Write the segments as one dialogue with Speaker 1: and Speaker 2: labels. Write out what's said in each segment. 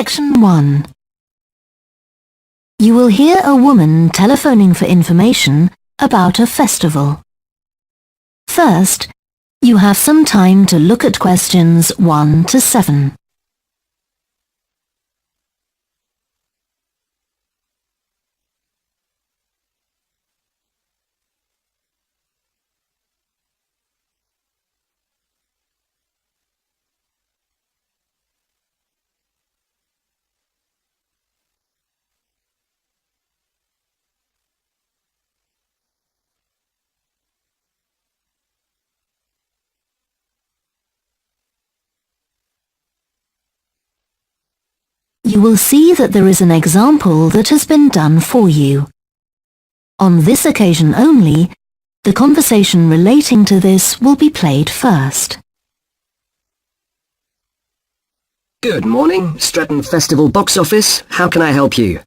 Speaker 1: Section 1. You will hear a woman telephoning for information about a festival. First, you have some time to look at questions 1 to 7. You will see that there is an example that has been done for you. On this occasion only, the conversation relating to this will be played first.
Speaker 2: Good morning, Stretton Festival box office. How can I help you?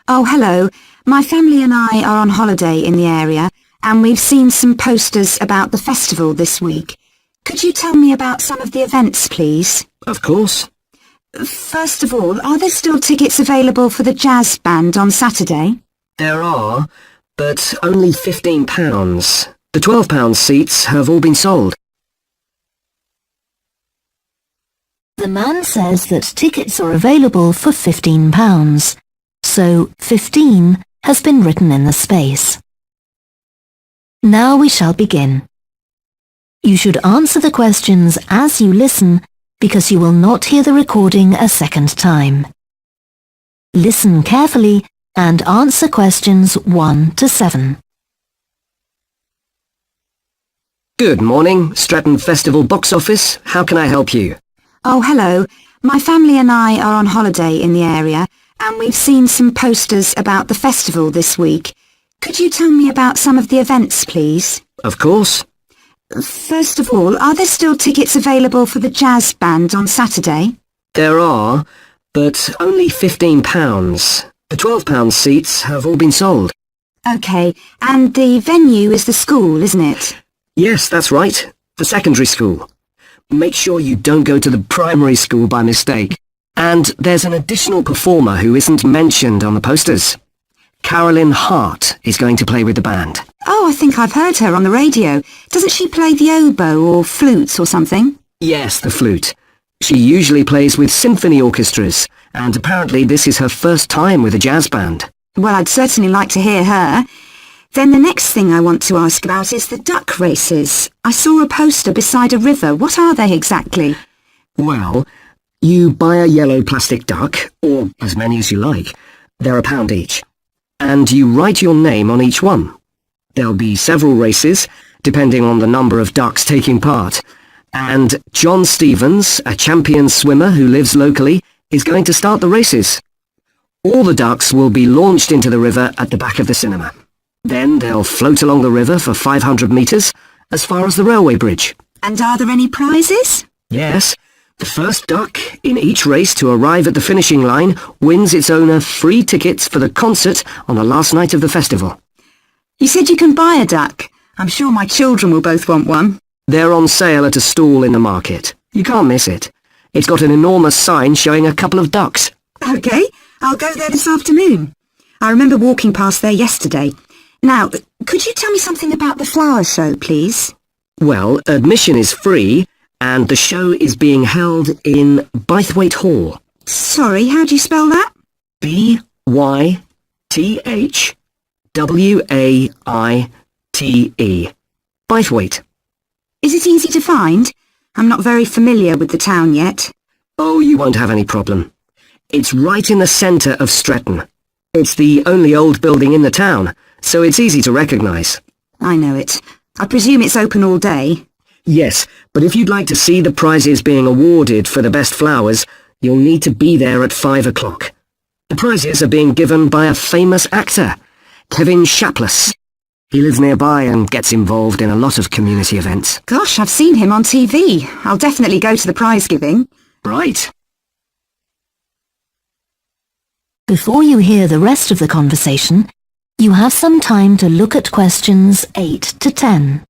Speaker 3: Oh, hello. My family and I are on holiday in the area, and we've seen some posters about the festival this week. Could you tell me about some of the events, please?
Speaker 2: Of course.
Speaker 3: First of all, are there still tickets available for the jazz band on Saturday?
Speaker 2: There are, but only £15. The £12 seats have all been sold.
Speaker 1: The man says that tickets are available for £15, so 15 has been written in the space. Now we shall begin. You should answer the questions as you listen, because you will not hear the recording a second time. Listen carefully and answer questions 1 to 7.
Speaker 2: Good morning, Stretton Festival box office. How can I help you?
Speaker 3: Oh, hello. My family and I are on holiday in the area, and we've seen some posters about the festival this week. Could you tell me about some of the events, please?
Speaker 2: Of course.
Speaker 3: First of all, are there still tickets available for the jazz band on Saturday?
Speaker 2: There are, but only £15. The £12 seats have all been sold.
Speaker 3: OK, and the venue is the school, isn't it?
Speaker 2: Yes, that's right. The secondary school. Make sure you don't go to the primary school by mistake. And there's an additional performer who isn't mentioned on the posters. Carolyn Hart is going to play with the band.
Speaker 3: Oh, I think I've heard her on the radio. Doesn't she play the oboe or flutes or something?
Speaker 2: Yes, the flute. She usually plays with symphony orchestras, and apparently this is her first time with a jazz band.
Speaker 3: Well, I'd certainly like to hear her. Then the next thing I want to ask about is the duck races. I saw a poster beside a river. What are they exactly?
Speaker 2: Well, you buy a yellow plastic duck, or as many as you like. They're £1 each. And you write your name on each one. There'll be several races, depending on the number of ducks taking part. And John Stevens, a champion swimmer who lives locally, is going to start the races. All the ducks will be launched into the river at the back of the cinema. Then they'll float along the river for 500 metres, as far as the railway bridge.
Speaker 3: And are there any prizes?
Speaker 2: Yes. The first duck in each race to arrive at the finishing line wins its owner free tickets for the concert on the last night of the festival.
Speaker 3: You said you can buy a duck. I'm sure my children will both want one.
Speaker 2: They're on sale at a stall in the market. You can't miss it. It's got an enormous sign showing a couple of ducks.
Speaker 3: OK, I'll go there this afternoon. I remember walking past there yesterday. Now, could you tell me something about the flower show, please?
Speaker 2: Well, admission is free, and the show is being held in Bythwaite Hall.
Speaker 3: Sorry, how do you spell that?
Speaker 2: Bythwaite. Bythwaite.
Speaker 3: Is it easy to find? I'm not very familiar with the town yet.
Speaker 2: Oh, you won't have any problem. It's right in the centre of Stretton. It's the only old building in the town, so it's easy to recognise.
Speaker 3: I know it. I presume it's open all day.
Speaker 2: Yes, but if you'd like to see the prizes being awarded for the best flowers, you'll need to be there at 5 o'clock. The prizes are being given by a famous actor, Kevin Shapless. He lives nearby and gets involved in a lot of community events.
Speaker 3: Gosh, I've seen him on TV. I'll definitely go to the prize giving.
Speaker 2: Right.
Speaker 1: Before you hear the rest of the conversation, you have some time to look at questions 8 to 10.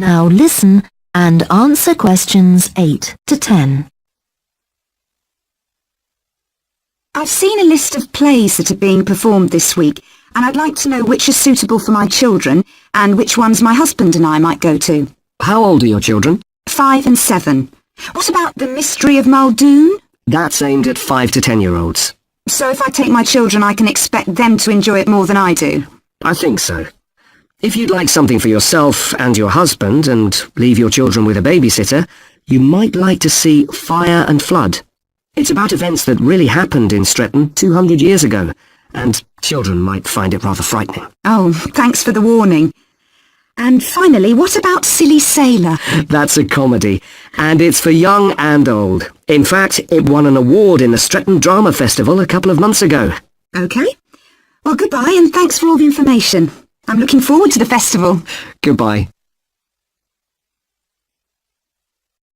Speaker 1: Now listen and answer questions 8 to 10.
Speaker 3: I've seen a list of plays that are being performed this week, and I'd like to know which are suitable for my children and which ones my husband and I might go to.
Speaker 2: How old are your children?
Speaker 3: 5 and 7. What about The Mystery of Muldoon?
Speaker 2: That's aimed at 5 to 10-year-olds.
Speaker 3: So if I take my children, I can expect them to enjoy it more than I do?
Speaker 2: I think so. If you'd like something for yourself and your husband and leave your children with a babysitter, you might like to see Fire and Flood. It's about events that really happened in Stretton 200 years ago, and children might find it rather frightening.
Speaker 3: Oh, thanks for the warning. And finally, what about Silly Sailor?
Speaker 2: That's a comedy, and it's for young and old. In fact, it won an award in the Stretton Drama Festival a couple of months ago.
Speaker 3: OK. Well, goodbye and thanks for all the information. I'm looking forward to the festival.
Speaker 2: Goodbye.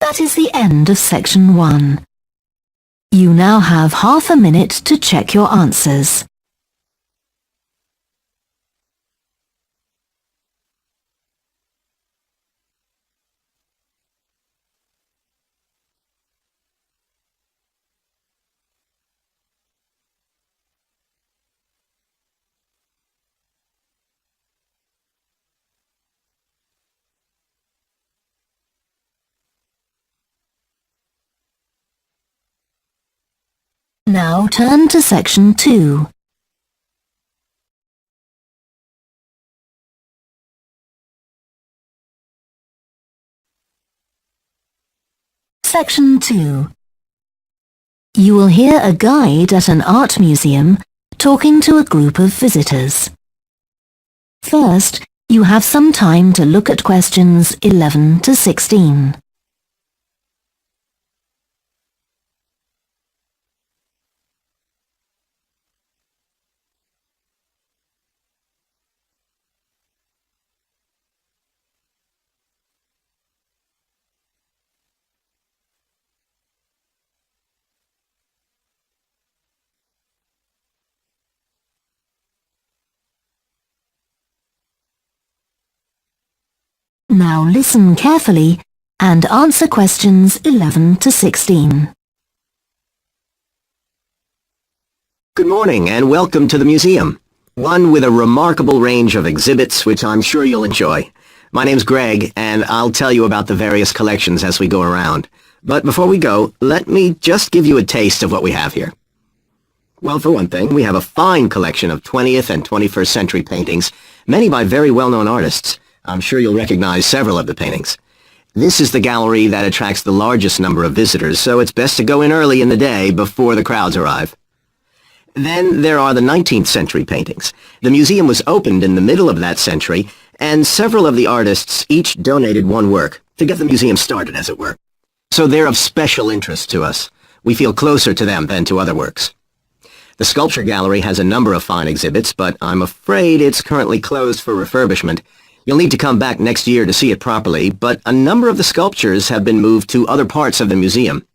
Speaker 1: That is the end of section 1. You now have half a minute to check your answers. Now turn to section 2. Section 2. You will hear a guide at an art museum talking to a group of visitors. First, you have some time to look at questions 11 to 16. Now listen carefully and answer questions 11 to 16.
Speaker 4: Good morning and welcome to the museum, one with a remarkable range of exhibits which I'm sure you'll enjoy. My name's Greg and I'll tell you about the various collections as we go around. But before we go, let me just give you a taste of what we have here. Well, for one thing, we have a fine collection of 20th and 21st century paintings, many by very well-known artists. I'm sure you'll recognize several of the paintings. This is the gallery that attracts the largest number of visitors, so it's best to go in early in the day before the crowds arrive. Then there are the 19th century paintings. The museum was opened in the middle of that century, and several of the artists each donated one work to get the museum started, as it were. So they're of special interest to us. We feel closer to them than to other works. The sculpture gallery has a number of fine exhibits, but I'm afraid it's currently closed for refurbishment. You'll need to come back next year to see it properly, but a number of the sculptures have been moved to other parts of the museum.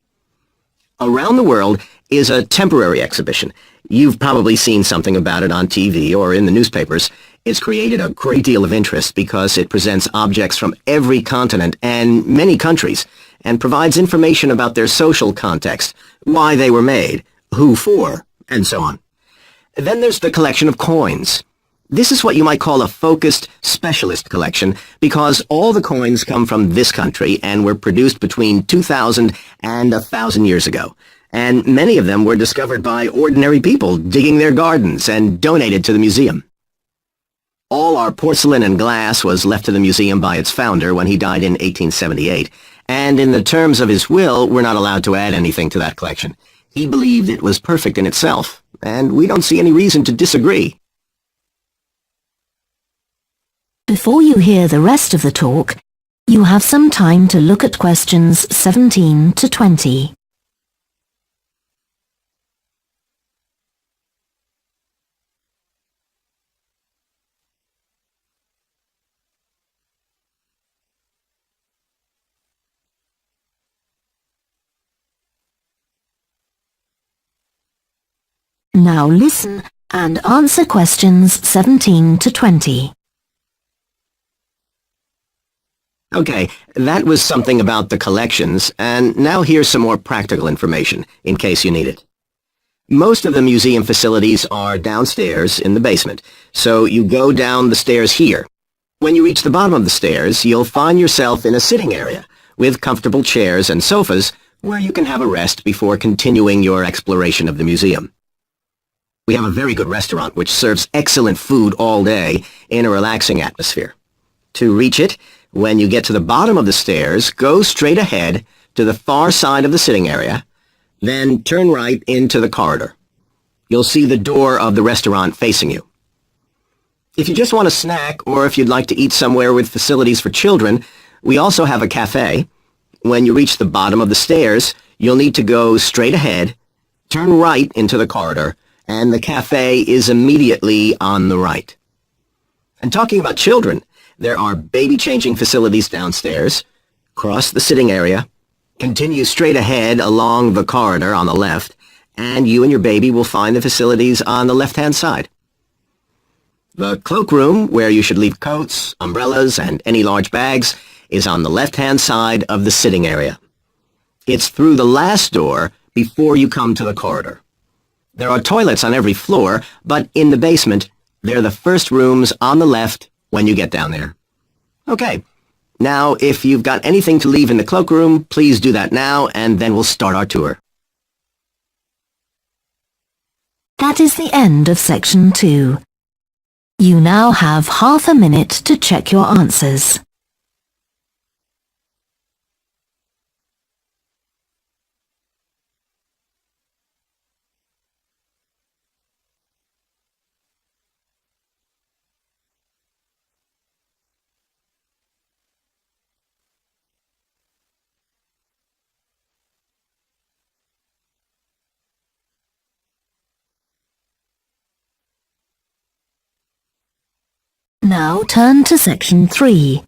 Speaker 4: Around the World is a temporary exhibition. You've probably seen something about it on TV or in the newspapers. It's created a great deal of interest because it presents objects from every continent and many countries, and provides information about their social context, why they were made, who for, and so on. Then there's the collection of coins. This is what you might call a focused specialist collection because all the coins come from this country and were produced between 2,000 and 1,000 years ago. And many of them were discovered by ordinary people digging their gardens and donated to the museum. All our porcelain and glass was left to the museum by its founder when he died in 1878, and in the terms of his will, we're not allowed to add anything to that collection. He believed it was perfect in itself, and we don't see any reason to disagree.
Speaker 1: Before you hear the rest of the talk, you have some time to look at questions 17 to 20. Now listen and answer questions 17 to 20.
Speaker 4: Okay, that was something about the collections, and now here's some more practical information, in case you need it. Most of the museum facilities are downstairs in the basement, so you go down the stairs here. When you reach the bottom of the stairs, you'll find yourself in a sitting area with comfortable chairs and sofas where you can have a rest before continuing your exploration of the museum. We have a very good restaurant which serves excellent food all day in a relaxing atmosphere. To reach it, when you get to the bottom of the stairs, go straight ahead to the far side of the sitting area, then turn right into the corridor. You'll see the door of the restaurant facing you. If you just want a snack, or if you'd like to eat somewhere with facilities for children, we also have a cafe. When you reach the bottom of the stairs, you'll need to go straight ahead, turn right into the corridor, and the cafe is immediately on the right. And talking about children, there are baby-changing facilities downstairs. Cross the sitting area, continue straight ahead along the corridor on the left, and you and your baby will find the facilities on the left-hand side. The cloakroom, where you should leave coats, umbrellas, and any large bags, is on the left-hand side of the sitting area. It's through the last door before you come to the corridor. There are toilets on every floor, but in the basement, they're the first rooms on the left when you get down there. Okay, now if you've got anything to leave in the cloakroom, please do that now, and then we'll start our tour.
Speaker 1: That is the end of section 2. You now have half a minute to check your answers. Now turn to section 3.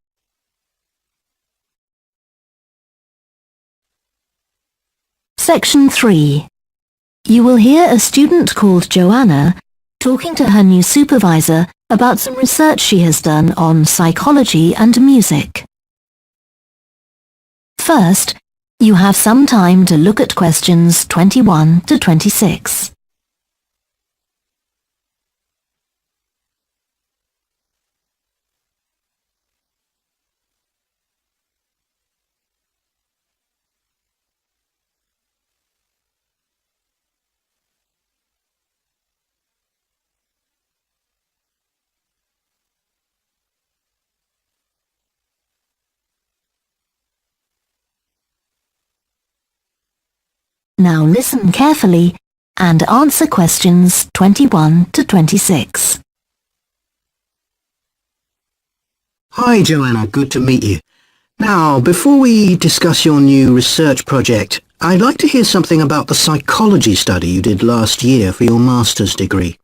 Speaker 1: Section 3. You will hear a student called Joanna talking to her new supervisor about some research she has done on psychology and music. First, you have some time to look at questions 21 to 26. Now listen carefully and answer questions 21 to 26.
Speaker 5: Hi Joanna, good to meet you. Now, before we discuss your new research project, I'd like to hear something about the psychology study you did last year for your master's degree.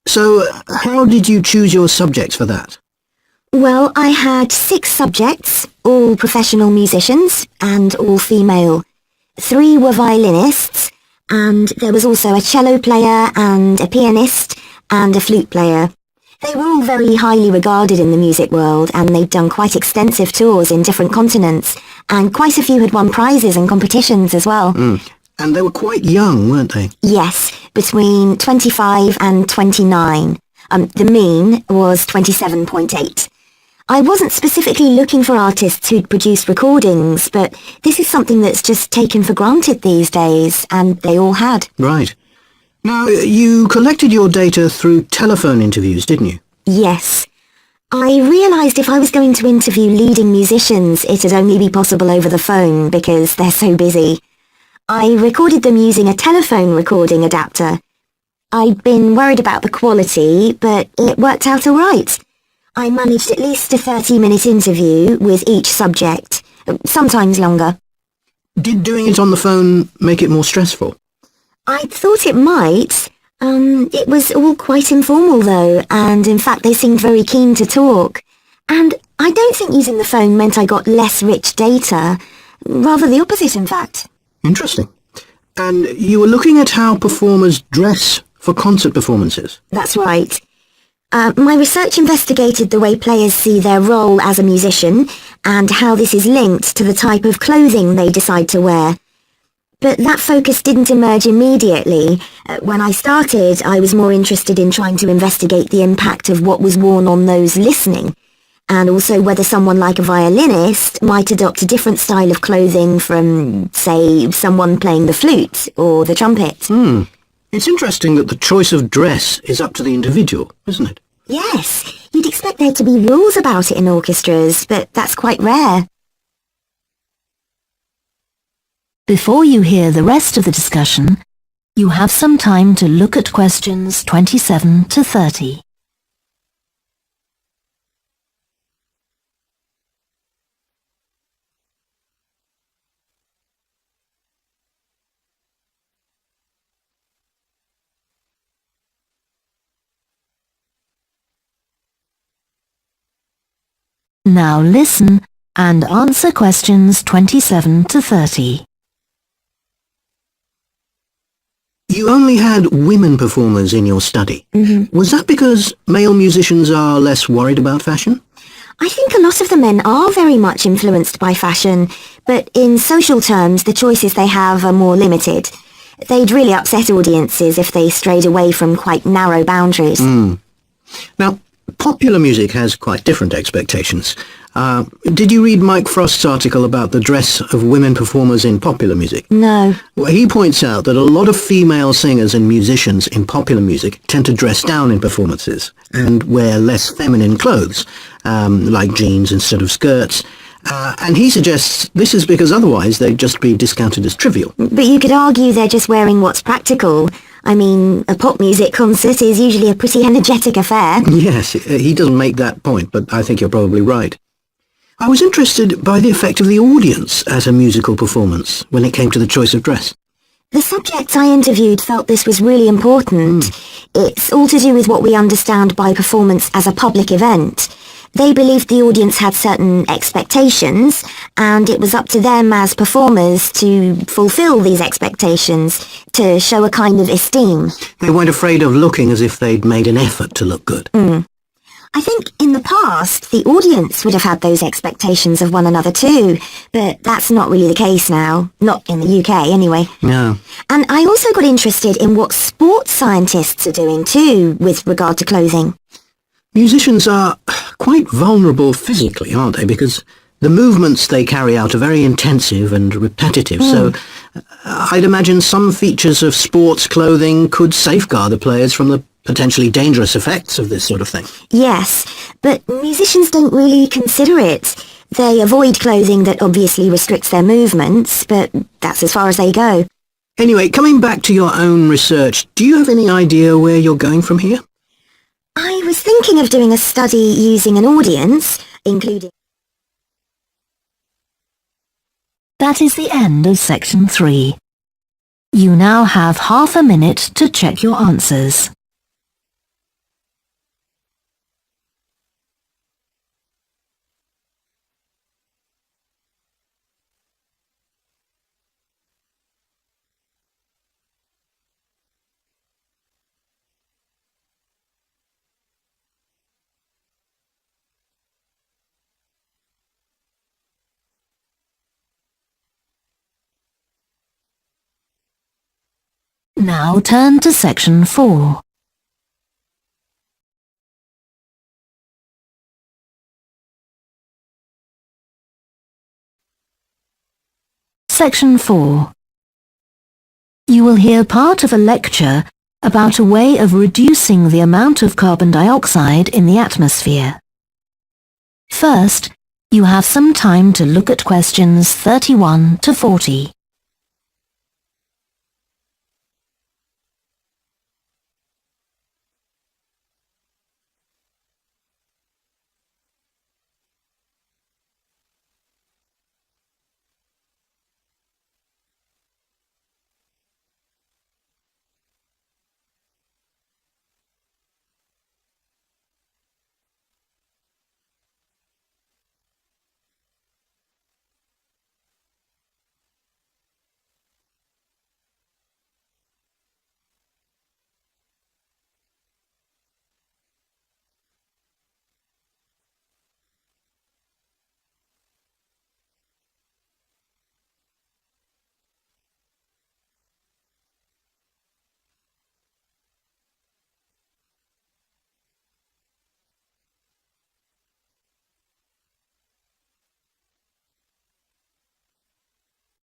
Speaker 5: So, how did you choose your subjects for that?
Speaker 3: Well, I had 6 subjects, all professional musicians and all female. 3 were violinists, and there was also a cello player and a pianist and a flute player. They were all very highly regarded in the music world, and they'd done quite extensive tours in different continents, and quite a few had won prizes and competitions as well.
Speaker 5: And they were quite young, weren't they?
Speaker 3: Yes, between 25 and 29. The mean was 27.8. I wasn't specifically looking for artists who'd produced recordings, but this is something that's just taken for granted these days, and they all had.
Speaker 5: Right. Now, you collected your data through telephone interviews, didn't you?
Speaker 3: Yes. I realised if I was going to interview leading musicians, it'd only be possible over the phone because they're so busy. I recorded them using a telephone recording adapter. I'd been worried about the quality, but it worked out all right. I managed at least a 30-minute interview with each subject, sometimes longer.
Speaker 5: Did doing it on the phone make it more stressful?
Speaker 3: I thought it might. It was all quite informal though, and in fact they seemed very keen to talk. And I don't think using the phone meant I got less rich data. Rather the opposite, in fact.
Speaker 5: Interesting. And you were looking at how performers dress for concert performances?
Speaker 3: That's right. My research investigated the way players see their role as a musician and how this is linked to the type of clothing they decide to wear. But that focus didn't emerge immediately. When I started, I was more interested in trying to investigate the impact of what was worn on those listening, and also whether someone like a violinist might adopt a different style of clothing from, say, someone playing the flute or the trumpet.
Speaker 5: It's interesting that the choice of dress is up to the individual, isn't it?
Speaker 3: Yes, you'd expect there to be rules about it in orchestras, but that's quite rare.
Speaker 1: Before you hear the rest of the discussion, you have some time to look at questions 27 to 30. Now listen and answer questions 27 to 30.
Speaker 5: You only had women performers in your study. Was that because male musicians are less worried about fashion?
Speaker 3: I think a lot of the men are very much influenced by fashion, but in social terms the choices they have are more limited. They'd really upset audiences if they strayed away from quite narrow boundaries.
Speaker 5: Now, popular music has quite different expectations. Did you read Mike Frost's article about the dress of women performers in popular music?
Speaker 3: No.
Speaker 5: Well, he points out that a lot of female singers and musicians in popular music tend to dress down in performances and wear less feminine clothes, like jeans instead of skirts. And he suggests this is because otherwise they'd just be discounted as trivial.
Speaker 3: But you could argue they're just wearing what's practical. I mean, a pop music concert is usually a pretty energetic affair.
Speaker 5: Yes, he doesn't make that point, but I think you're probably right. I was interested by the effect of the audience at a musical performance when it came to the choice of dress.
Speaker 3: The subjects I interviewed felt this was really important. It's all to do with what we understand by performance as a public event. They believed the audience had certain expectations, and it was up to them as performers to fulfill these expectations, to show a kind of esteem.
Speaker 5: They weren't afraid of looking as if they'd made an effort to look good.
Speaker 3: I think in the past, the audience would have had those expectations of one another too, but that's not really the case now. Not in the UK, anyway.
Speaker 5: No.
Speaker 3: And I also got interested in what sports scientists are doing too, with regard to clothing.
Speaker 5: Musicians are quite vulnerable physically, aren't they? Because the movements they carry out are very intensive and repetitive, so I'd imagine some features of sports clothing could safeguard the players from the potentially dangerous effects of this sort of thing.
Speaker 3: Yes, but musicians don't really consider it. They avoid clothing that obviously restricts their movements, but that's as far as they go.
Speaker 5: Anyway, coming back to your own research, do you have any idea where you're going from here?
Speaker 3: I was thinking of doing a study using an audience, including...
Speaker 1: That is the end of section 3. You now have half a minute to check your answers. Now turn to section 4. Section 4. You will hear part of a lecture about a way of reducing the amount of carbon dioxide in the atmosphere. First, you have some time to look at questions 31 to 40.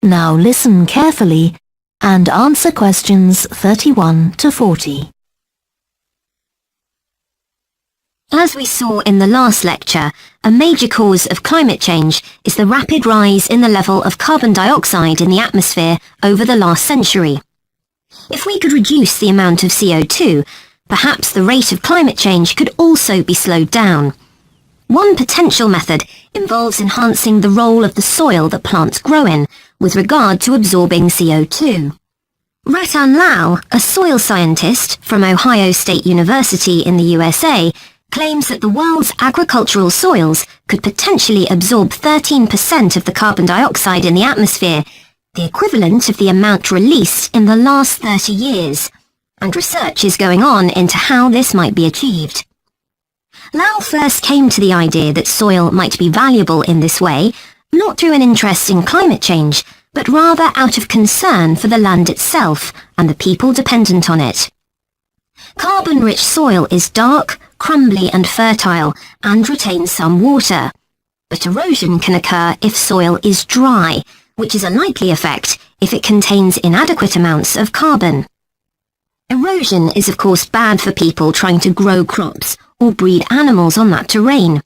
Speaker 1: Now listen carefully and answer questions 31 to 40.
Speaker 3: As we saw in the last lecture, a major cause of climate change is the rapid rise in the level of carbon dioxide in the atmosphere over the last century. If we could reduce the amount of CO2, perhaps the rate of climate change could also be slowed down. One potential method involves enhancing the role of the soil that plants grow in with regard to absorbing CO2. Ratan Lau, a soil scientist from Ohio State University in the USA, claims that the world's agricultural soils could potentially absorb 13% of the carbon dioxide in the atmosphere, the equivalent of the amount released in the last 30 years, and research is going on into how this might be achieved. Lau first came to the idea that soil might be valuable in this way, not through an interest in climate change, but rather out of concern for the land itself and the people dependent on it. Carbon-rich soil is dark, crumbly and fertile and retains some water, but erosion can occur if soil is dry, which is a likely effect if it contains inadequate amounts of carbon. Erosion is of course bad for people trying to grow crops or breed animals on that terrain.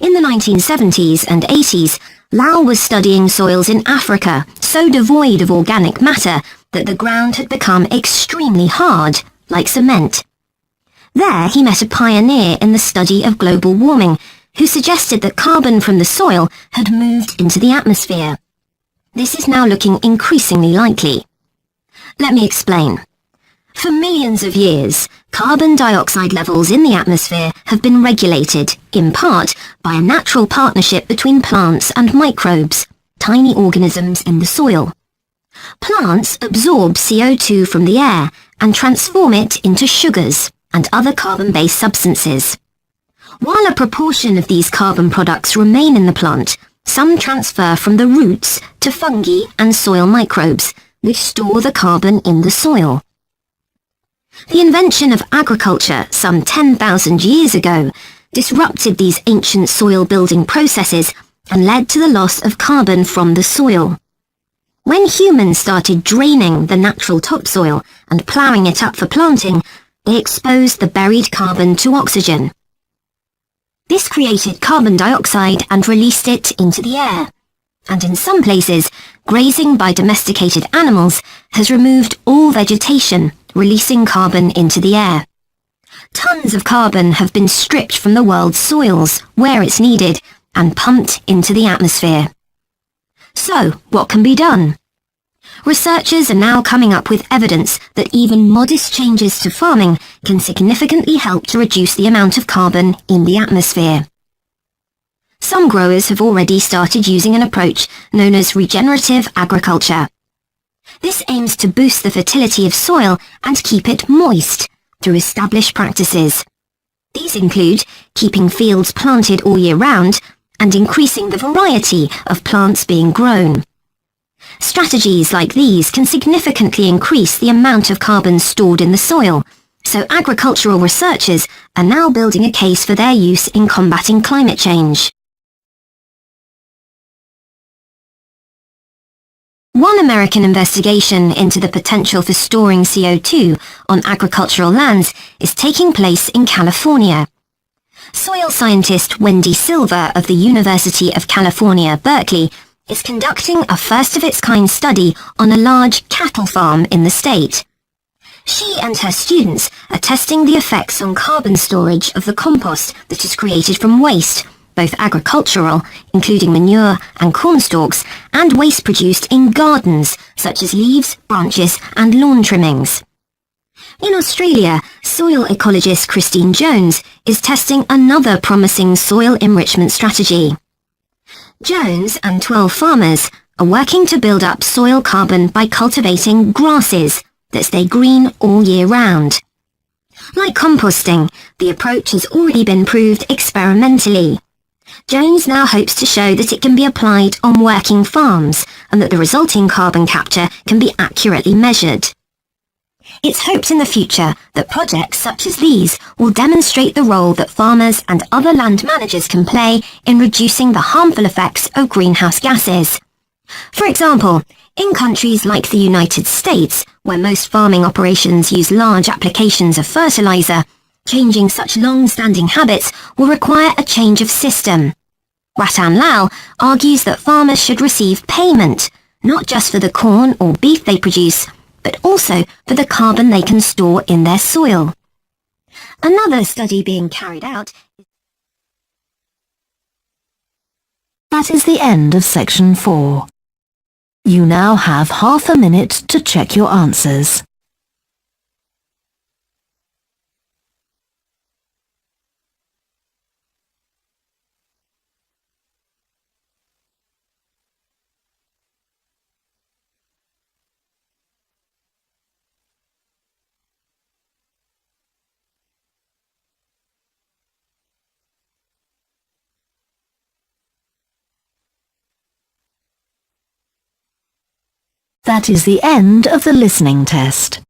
Speaker 3: In the 1970s and 80s, Lau was studying soils in Africa so devoid of organic matter that the ground had become extremely hard, like cement. There he met a pioneer in the study of global warming, who suggested that carbon from the soil had moved into the atmosphere. This is now looking increasingly likely. Let me explain. For millions of years, carbon dioxide levels in the atmosphere have been regulated, in part, by a natural partnership between plants and microbes, tiny organisms in the soil. Plants absorb CO2 from the air and transform it into sugars and other carbon-based substances. While a proportion of these carbon products remain in the plant, some transfer from the roots to fungi and soil microbes, which store the carbon in the soil. The invention of agriculture some 10,000 years ago disrupted these ancient soil-building processes and led to the loss of carbon from the soil. When humans started draining the natural topsoil and ploughing it up for planting, they exposed the buried carbon to oxygen. This created carbon dioxide and released it into the air. And in some places, grazing by domesticated animals has removed all vegetation, releasing carbon into the air. Tons of carbon have been stripped from the world's soils, where it's needed, and pumped into the atmosphere. So, what can be done? Researchers are now coming up with evidence that even modest changes to farming can significantly help to reduce the amount of carbon in the atmosphere. Some growers have already started using an approach known as regenerative agriculture. This aims to boost the fertility of soil and keep it moist through established practices. These include keeping fields planted all year round and increasing the variety of plants being grown. Strategies like these can significantly increase the amount of carbon stored in the soil, so agricultural researchers are now building a case for their use in combating climate change. One American investigation into the potential for storing CO2 on agricultural lands is taking place in California. Soil scientist Wendy Silver of the University of California, Berkeley, is conducting a first-of-its-kind study on a large cattle farm in the state. She and her students are testing the effects on carbon storage of the compost that is created from waste, both agricultural, including manure and corn stalks, and waste produced in gardens, such as leaves, branches and lawn trimmings. In Australia, soil ecologist Christine Jones is testing another promising soil enrichment strategy. Jones and 12 farmers are working to build up soil carbon by cultivating grasses that stay green all year round. Like composting, the approach has already been proved experimentally. Jones now hopes to show that it can be applied on working farms and that the resulting carbon capture can be accurately measured. It's hoped in the future that projects such as these will demonstrate the role that farmers and other land managers can play in reducing the harmful effects of greenhouse gases. For example, in countries like the United States, where most farming operations use large applications of fertilizer, changing such long-standing habits will require a change of system. Ratan Lal argues that farmers should receive payment, not just for the corn or beef they produce, but also for the carbon they can store in their soil. Another study being carried out.
Speaker 1: That is the end of section 4. You now have half a minute to check your answers. That is the end of the listening test.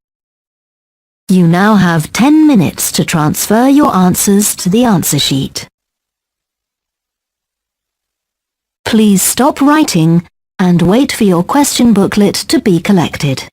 Speaker 1: You now have 10 minutes to transfer your answers to the answer sheet. Please stop writing and wait for your question booklet to be collected.